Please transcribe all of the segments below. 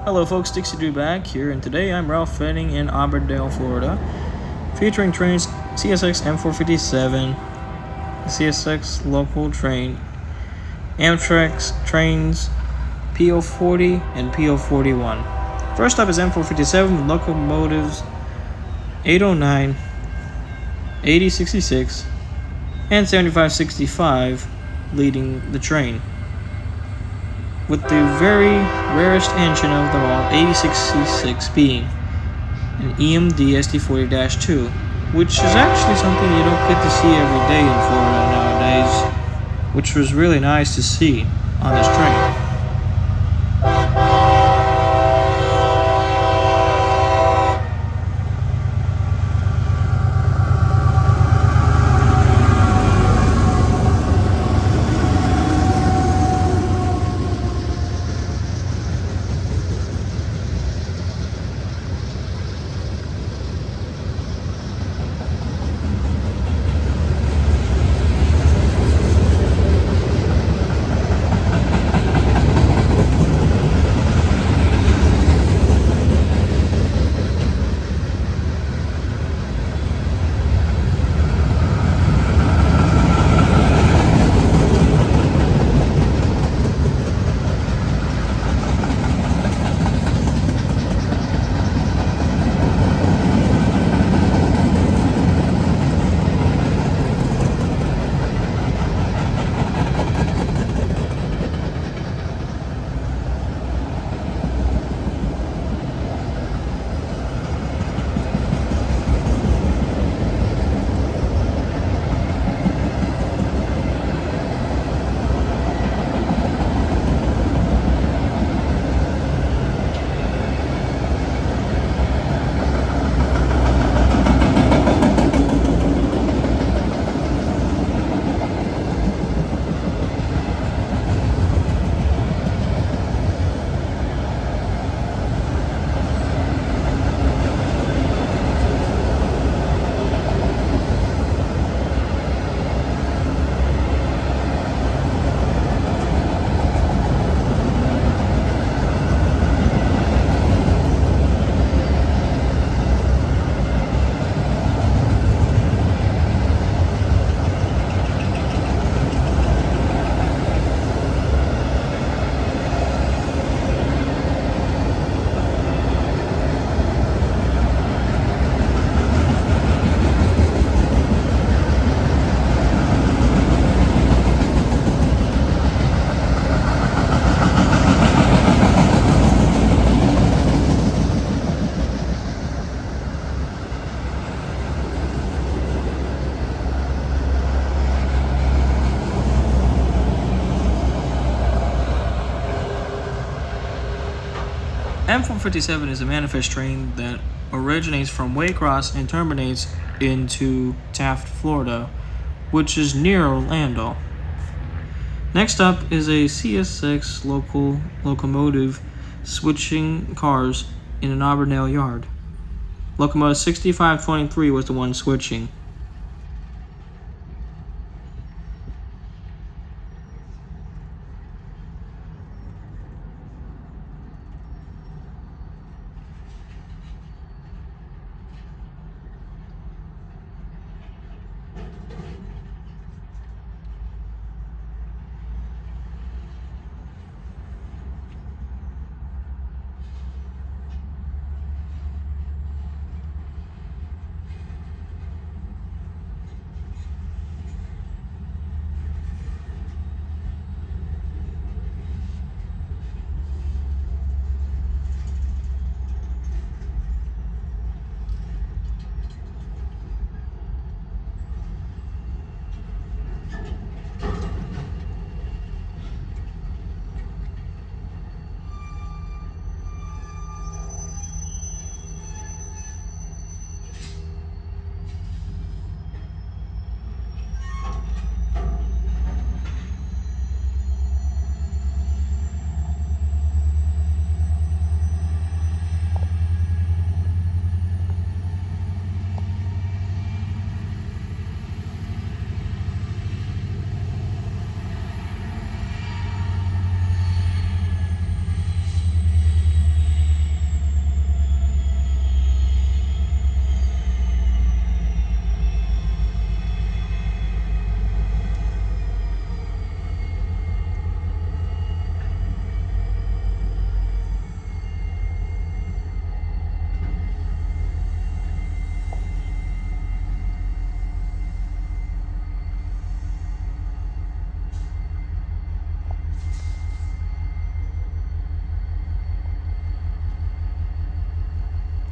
Hello folks, Dixie Drew back here, and today I'm railfanning in Auburndale, Florida, featuring trains CSX M457, CSX local train, Amtrak trains PO40 and PO41. First up is M457 with locomotives 809, 8066, and 7565 leading the train, with the very rarest engine of them all, 8066, being an EMD SD40-2, which is actually something you don't get to see every day in Florida nowadays, which was really nice to see on this train. M457 is a manifest train that originates from Waycross and terminates into Taft, Florida, which is near Orlando. Next up is a CSX locomotive switching cars in an Auburndale yard. Locomotive 6523 was the one switching.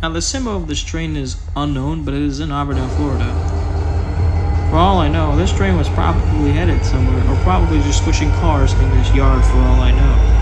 Now, the symbol of this train is unknown, but it is in Auburndale, Florida. For all I know, this train was probably headed somewhere, or probably just switching cars in this yard for all I know.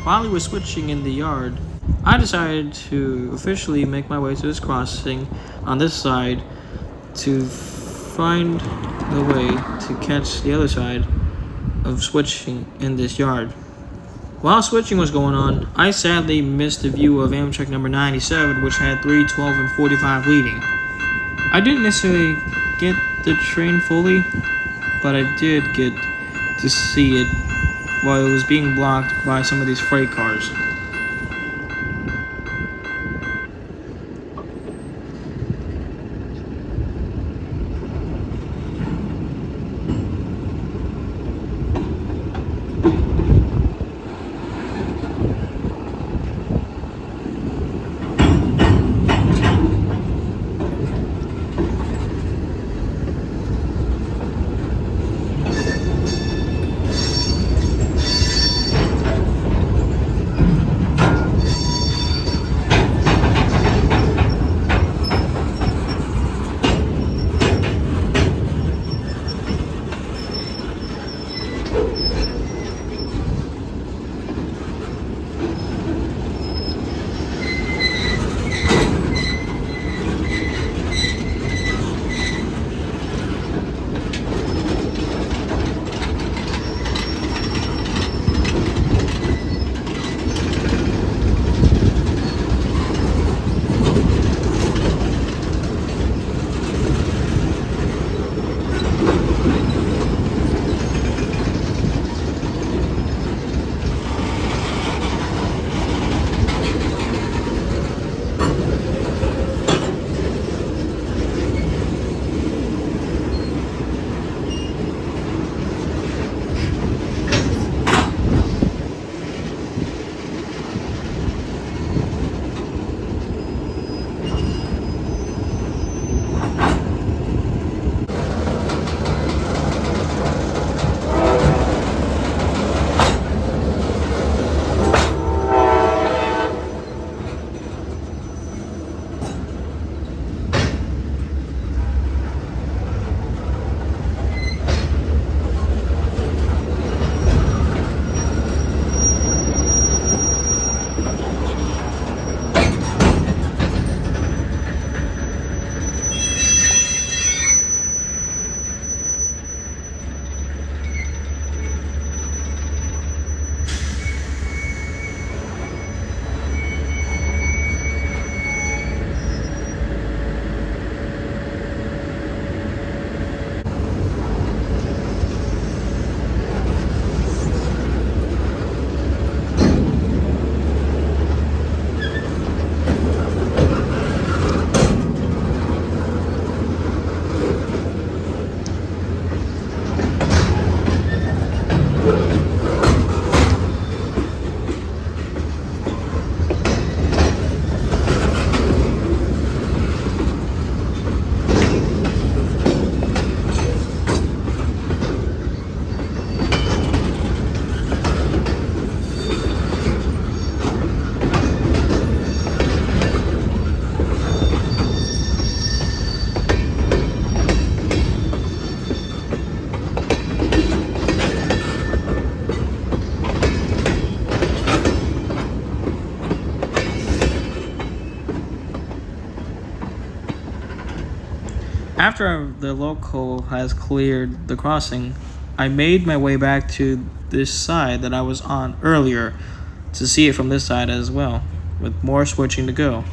While we were switching in the yard, I decided to officially make my way to this crossing on this side to find the way to catch the other side of switching in this yard. While switching was going on, I sadly missed the view of Amtrak number 97, which had 3, 12, and 45 leading. I didn't necessarily get the train fully, but I did get to see it while it was being blocked by some of these freight cars. after the loco has cleared the crossing, I made my way back to this side that I was on earlier to see it from this side as well, with more switching to go.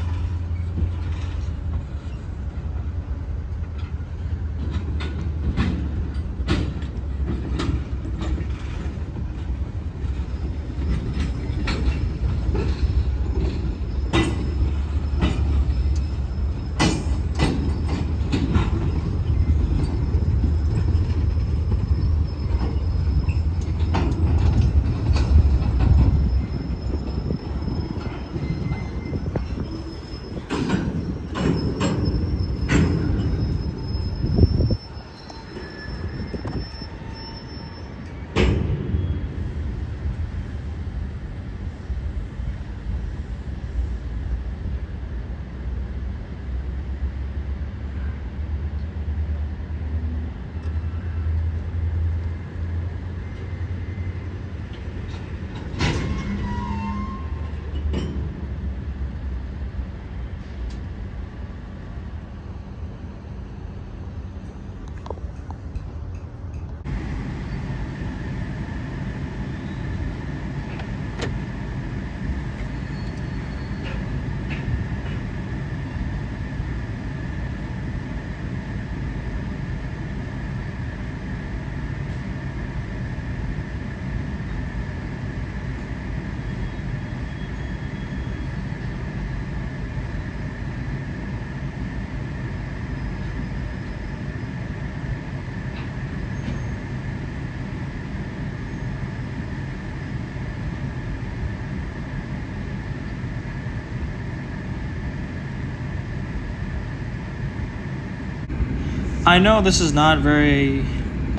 I know this is not very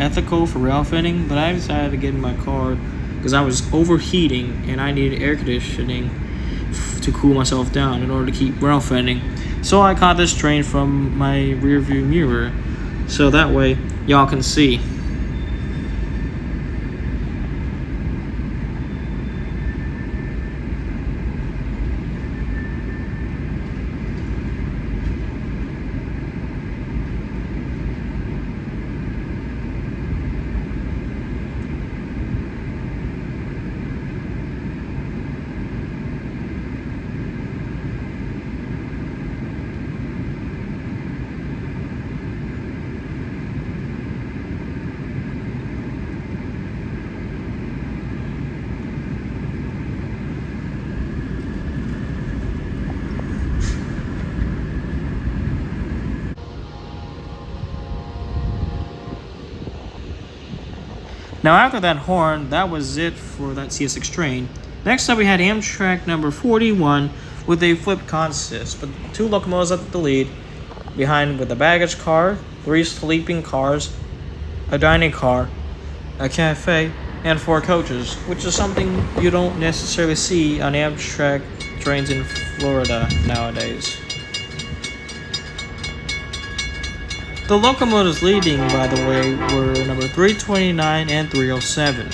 ethical for rail fanning, but I decided to get in my car because I was overheating and I needed air conditioning to cool myself down in order to keep rail fanning. So I caught this train from my rear view mirror so that way y'all can see. Now after that horn, that was it for that CSX train. Next up we had Amtrak number 41 with a flipped consist, but 2 locomotives at the lead, behind with a baggage car, 3 sleeping cars, a dining car, a cafe, and 4 coaches, which is something you don't necessarily see on Amtrak trains in Florida nowadays. The locomotives leading, by the way, were number 329 and 307.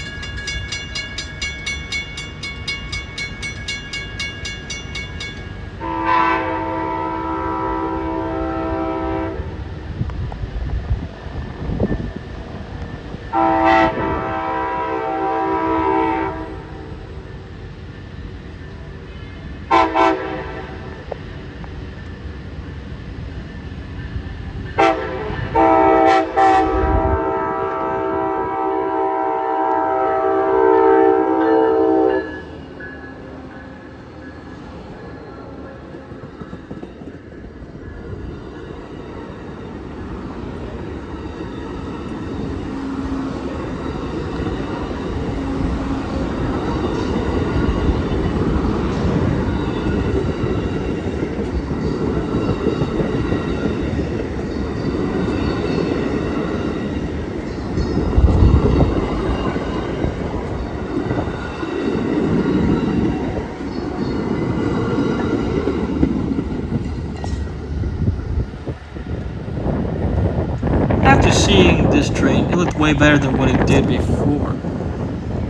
After seeing this train, it looked way better than what it did before.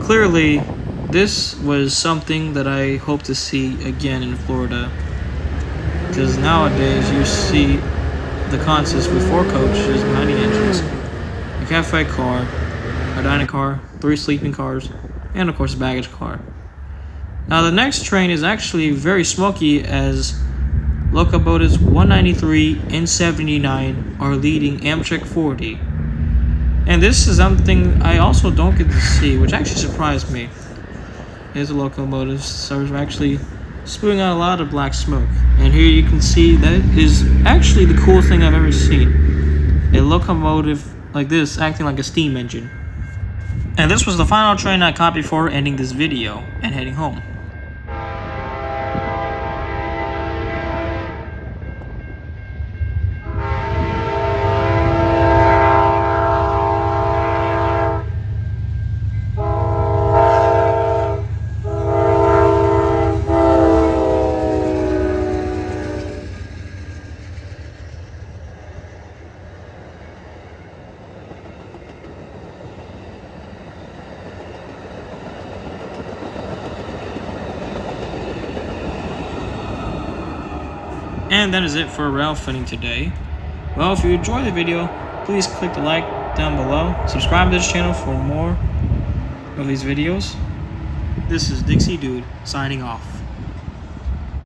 Clearly, this was something that I hope to see again in Florida, because nowadays you see the consist with 4 coaches behind the engines, a cafe car, a dining car, 3 sleeping cars, and of course a baggage car. Now the next train is actually very smoky, as locomotives 193 and 79 are leading Amtrak 40. And this is something I also don't get to see, which actually surprised me. Here's the locomotives, so they're actually spewing out a lot of black smoke. And here you can see that is actually the coolest thing I've ever seen. A locomotive like this acting like a steam engine. And this was the final train I caught before ending this video and heading home. And that is it for railfanning today. Well, if you enjoyed the video, please click the like down below. Subscribe to this channel for more of these videos. This is Dixie Dude signing off.